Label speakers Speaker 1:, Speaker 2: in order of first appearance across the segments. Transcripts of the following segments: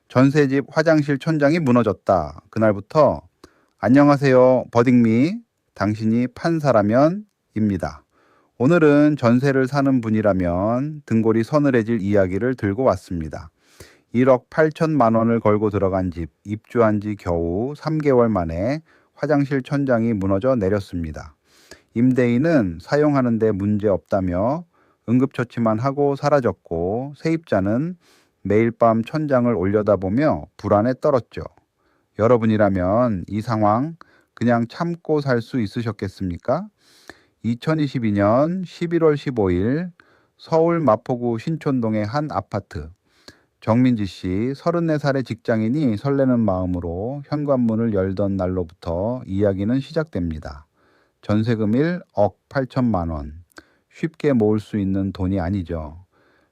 Speaker 1: 전셋집 화장실 천장이 무너졌다. 그날부터 안녕하세요, 버딩미. 당신이 판사라면 입니다. 오늘은 전세를 사는 분이라면 등골이 서늘해질 이야기를 들고 왔습니다. 1억 8천만 원을 걸고 들어간 집, 입주한 지 겨우 3개월 만에 화장실 천장이 무너져 내렸습니다. 임대인은 사용하는데 문제 없다며 응급처치만 하고 사라졌고, 세입자는 매일 밤 천장을 올려다보며 불안에 떨었죠. 여러분이라면 이 상황 그냥 참고 살 수 있으셨겠습니까? 2022년 11월 15일 서울 마포구 신촌동의 한 아파트. 정민지 씨 34살의 직장인이 설레는 마음으로 현관문을 열던 날로부터 이야기는 시작됩니다. 전세금 1억 8천만 원. 쉽게 모을 수 있는 돈이 아니죠.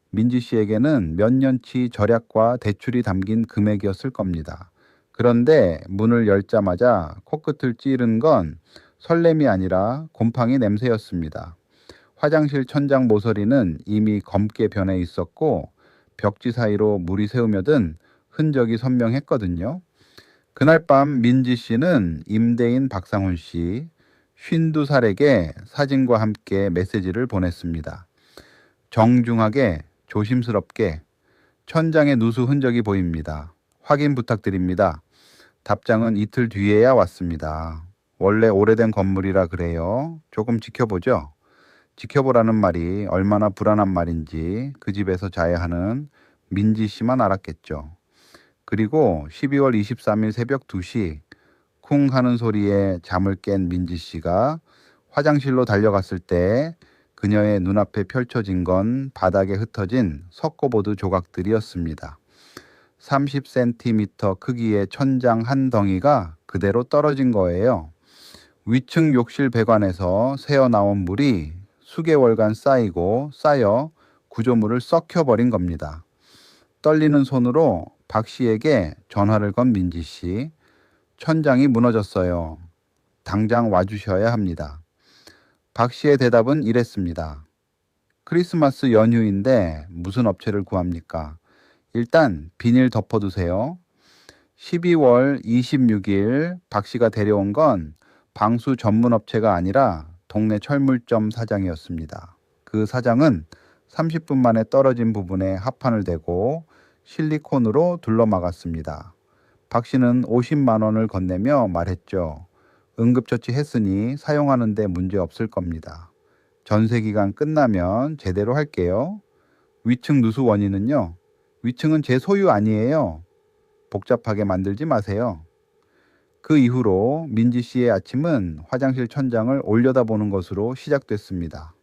Speaker 1: 민지 씨에게는 몇 년치 절약과 대출이 담긴 금액이었을 겁니다. 그런데 문을 열자마자 코끝을 찌른 건 설렘이 아니라 곰팡이 냄새였습니다. 화장실 천장 모서리는 이미 검게 변해 있었고, 벽지 사이로 물이 새우며든 흔적이 선명했거든요. 그날 밤 민지 씨는 임대인 박상훈 씨 52살에게 사진과 함께 메시지를 보냈습니다. 정중하게 조심스럽게 천장에 누수 흔적이 보입니다. 확인 부탁드립니다. 답장은 이틀 뒤에야 왔습니다. 원래 오래된 건물이라 그래요. 조금 지켜보죠. 지켜보라는 말이 얼마나 불안한 말인지 그 집에서 자야 하는 민지 씨만 알았겠죠. 그리고 12월 23일 새벽 2시 쿵 하는 소리에 잠을 깬 민지 씨가 화장실로 달려갔을 때 그녀의 눈앞에 펼쳐진 건 바닥에 흩어진 석고보드 조각들이었습니다. 30cm 크기의 천장 한 덩이가 그대로 떨어진 거예요. 위층 욕실 배관에서 새어나온 물이 수개월간 쌓여 구조물을 썩혀버린 겁니다. 떨리는 손으로 박 씨에게 전화를 건 민지 씨. 천장이 무너졌어요. 당장 와주셔야 합니다. 박 씨의 대답은 이랬습니다. 크리스마스 연휴인데 무슨 업체를 구합니까? 일단 비닐 덮어두세요. 12월 26일 박 씨가 데려온 건 방수 전문 업체가 아니라 동네 철물점 사장이었습니다. 그 사장은 30분 만에 떨어진 부분에 합판을 대고 실리콘으로 둘러막았습니다. 박 씨는 50만 원을 건네며 말했죠. 응급처치 했으니 사용하는데 문제 없을 겁니다. 전세 기간 끝나면 제대로 할게요. 위층 누수 원인은요. 위층은 제 소유 아니에요. 복잡하게 만들지 마세요. 그 이후로 민지 씨의 아침은 화장실 천장을 올려다보는 것으로 시작됐습니다.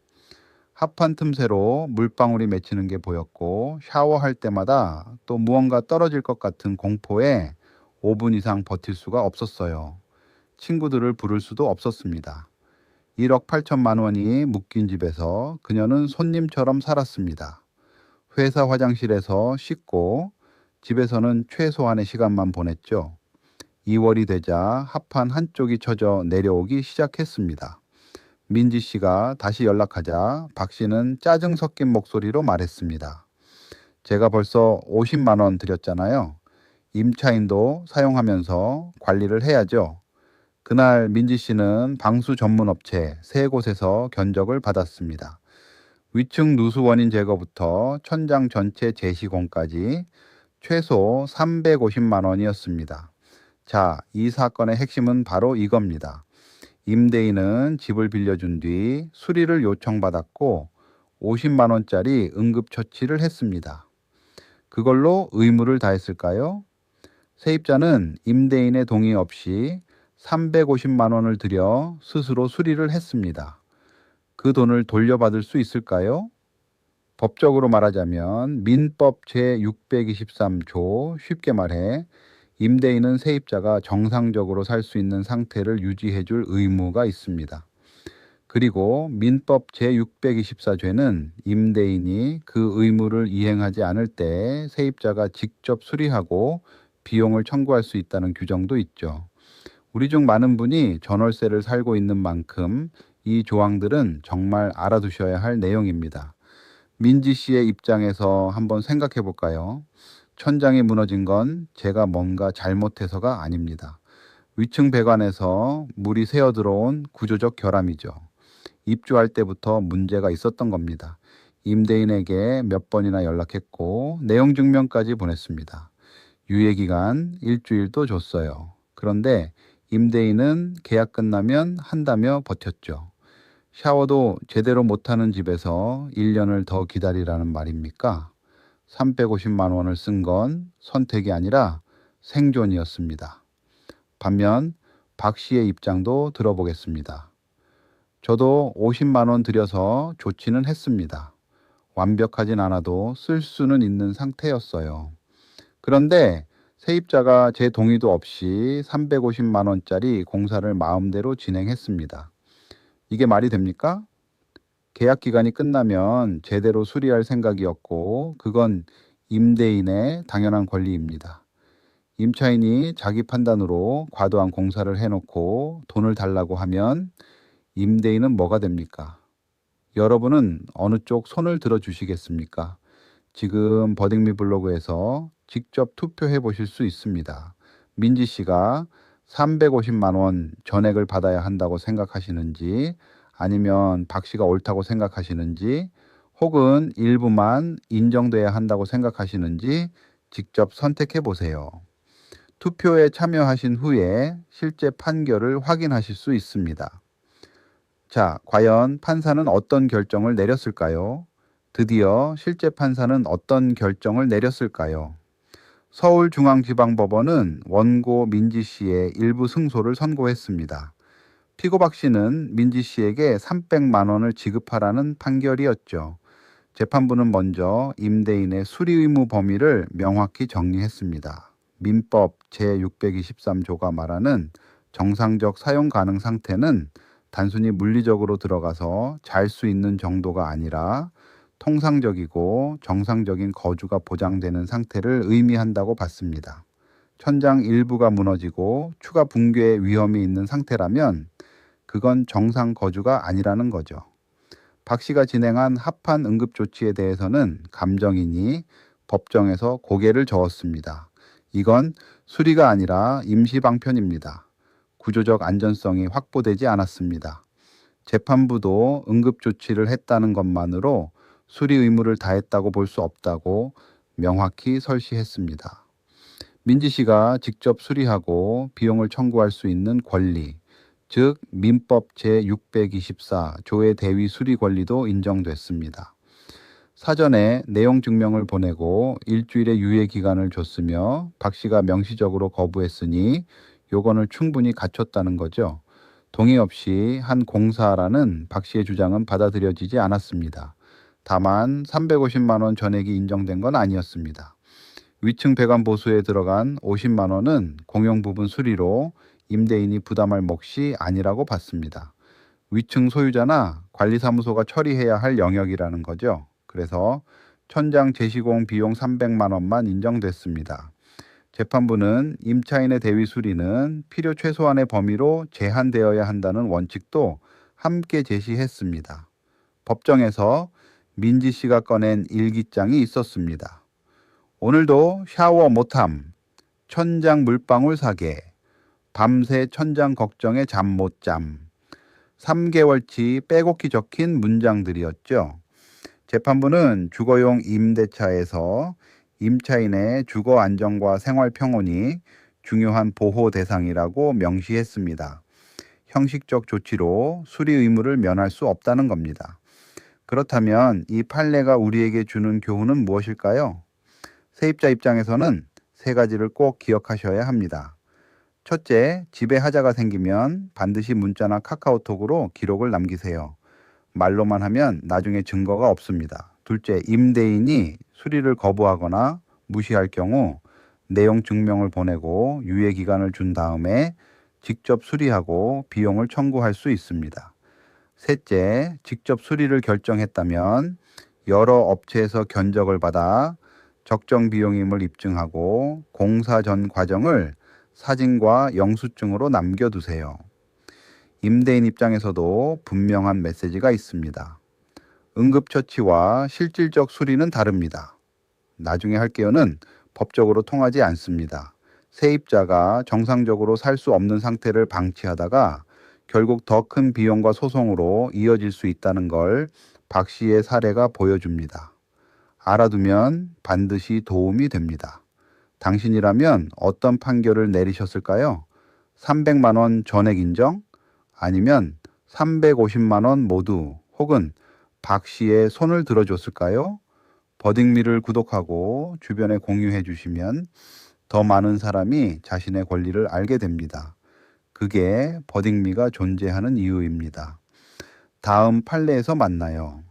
Speaker 1: 합판 틈새로 물방울이 맺히는 게 보였고, 샤워할 때마다 또 무언가 떨어질 것 같은 공포에 5분 이상 버틸 수가 없었어요. 친구들을 부를 수도 없었습니다. 1억 8천만 원이 묶인 집에서 그녀는 손님처럼 살았습니다. 회사 화장실에서 씻고 집에서는 최소한의 시간만 보냈죠. 2월이 되자 합판 한쪽이 쳐져 내려오기 시작했습니다. 민지 씨가 다시 연락하자 박 씨는 짜증 섞인 목소리로 말했습니다. 제가 벌써 50만 원 드렸잖아요. 임차인도 사용하면서 관리를 해야죠. 그날 민지 씨는 방수 전문 업체 3곳에서 견적을 받았습니다. 위층 누수 원인 제거부터 천장 전체 재시공까지 최소 350만 원이었습니다. 자, 이 사건의 핵심은 바로 이겁니다. 임대인은 집을 빌려준 뒤 수리를 요청받았고 50만 원짜리 응급처치를 했습니다. 그걸로 의무를 다했을까요? 세입자는 임대인의 동의 없이 350만 원을 들여 스스로 수리를 했습니다. 그 돈을 돌려받을 수 있을까요? 법적으로 말하자면 민법 제623조, 쉽게 말해 임대인은 세입자가 정상적으로 살 수 있는 상태를 유지해 줄 의무가 있습니다. 그리고 민법 제624조에는 임대인이 그 의무를 이행하지 않을 때 세입자가 직접 수리하고 비용을 청구할 수 있다는 규정도 있죠. 우리 중 많은 분이 전월세를 살고 있는 만큼 이 조항들은 정말 알아두셔야 할 내용입니다. 민지 씨의 입장에서 한번 생각해 볼까요? 천장이 무너진 건 제가 뭔가 잘못해서가 아닙니다. 위층 배관에서 물이 새어 들어온 구조적 결함이죠. 입주할 때부터 문제가 있었던 겁니다. 임대인에게 몇 번이나 연락했고 내용 증명까지 보냈습니다. 유예 기간 일주일도 줬어요. 그런데 임대인은 계약 끝나면 한다며 버텼죠. 샤워도 제대로 못하는 집에서 1년을 더 기다리라는 말입니까? 350만 원을 쓴 건 선택이 아니라 생존이었습니다. 반면 박 씨의 입장도 들어보겠습니다. 저도 50만 원 들여서 좋지는 했습니다. 완벽하진 않아도 쓸 수는 있는 상태였어요. 그런데 세입자가 제 동의도 없이 350만 원짜리 공사를 마음대로 진행했습니다. 이게 말이 됩니까? 계약 기간이 끝나면 제대로 수리할 생각이었고 그건 임대인의 당연한 권리입니다. 임차인이 자기 판단으로 과도한 공사를 해놓고 돈을 달라고 하면 임대인은 뭐가 됩니까? 여러분은 어느 쪽 손을 들어주시겠습니까? 지금 버딩미 블로그에서 직접 투표해 보실 수 있습니다. 민지 씨가 350만 원 전액을 받아야 한다고 생각하시는지 아니면 박 씨가 옳다고 생각하시는지 혹은 일부만 인정돼야 한다고 생각하시는지 직접 선택해 보세요. 투표에 참여하신 후에 실제 판결을 확인하실 수 있습니다. 자, 과연 판사는 어떤 결정을 내렸을까요? 드디어 실제 판사는 어떤 결정을 내렸을까요? 서울중앙지방법원은 원고 민지 씨의 일부 승소를 선고했습니다. 피고 박 씨는 민지 씨에게 300만 원을 지급하라는 판결이었죠. 재판부는 먼저 임대인의 수리 의무 범위를 명확히 정리했습니다. 민법 제623조가 말하는 정상적 사용 가능 상태는 단순히 물리적으로 들어가서 잘 수 있는 정도가 아니라 통상적이고 정상적인 거주가 보장되는 상태를 의미한다고 봤습니다. 천장 일부가 무너지고 추가 붕괴의 위험이 있는 상태라면 그건 정상 거주가 아니라는 거죠. 박 씨가 진행한 합한 응급조치에 대해서는 감정인이 법정에서 고개를 저었습니다. 이건 수리가 아니라 임시방편입니다. 구조적 안전성이 확보되지 않았습니다. 재판부도 응급조치를 했다는 것만으로 수리 의무를 다했다고 볼 수 없다고 명확히 설시했습니다. 민지 씨가 직접 수리하고 비용을 청구할 수 있는 권리, 즉 민법 제624조의 대위 수리 권리도 인정됐습니다. 사전에 내용 증명을 보내고 일주일의 유예 기간을 줬으며 박 씨가 명시적으로 거부했으니 요건을 충분히 갖췄다는 거죠. 동의 없이 한 공사라는 박 씨의 주장은 받아들여지지 않았습니다. 다만 350만 원 전액이 인정된 건 아니었습니다. 위층 배관 보수에 들어간 50만 원은 공용 부분 수리로 임대인이 부담할 몫이 아니라고 봤습니다. 위층 소유자나 관리사무소가 처리해야 할 영역이라는 거죠. 그래서 천장 재시공 비용 300만 원만 인정됐습니다. 재판부는 임차인의 대위 수리는 필요 최소한의 범위로 제한되어야 한다는 원칙도 함께 제시했습니다. 법정에서 민지 씨가 꺼낸 일기장이 있었습니다. 오늘도 샤워 못함, 천장 물방울 사계, 밤새 천장 걱정에 잠 못 잠, 3개월치 빼곡히 적힌 문장들이었죠. 재판부는 주거용 임대차에서 임차인의 주거 안정과 생활 평온이 중요한 보호 대상이라고 명시했습니다. 형식적 조치로 수리 의무를 면할 수 없다는 겁니다. 그렇다면 이 판례가 우리에게 주는 교훈은 무엇일까요? 세입자 입장에서는 세 가지를 꼭 기억하셔야 합니다. 첫째, 집에 하자가 생기면 반드시 문자나 카카오톡으로 기록을 남기세요. 말로만 하면 나중에 증거가 없습니다. 둘째, 임대인이 수리를 거부하거나 무시할 경우 내용 증명을 보내고 유예 기간을 준 다음에 직접 수리하고 비용을 청구할 수 있습니다. 셋째, 직접 수리를 결정했다면 여러 업체에서 견적을 받아 적정 비용임을 입증하고 공사 전 과정을 사진과 영수증으로 남겨두세요. 임대인 입장에서도 분명한 메시지가 있습니다. 응급처치와 실질적 수리는 다릅니다. 나중에 할게요는 법적으로 통하지 않습니다. 세입자가 정상적으로 살 수 없는 상태를 방치하다가 결국 더 큰 비용과 소송으로 이어질 수 있다는 걸 박 씨의 사례가 보여줍니다. 알아두면 반드시 도움이 됩니다. 당신이라면 어떤 판결을 내리셨을까요? 300만 원 전액 인정? 아니면 350만 원 모두 혹은 박 씨의 손을 들어줬을까요? 버딩미를 구독하고 주변에 공유해 주시면 더 많은 사람이 자신의 권리를 알게 됩니다. 그게 버딩미가 존재하는 이유입니다. 다음 판례에서 만나요.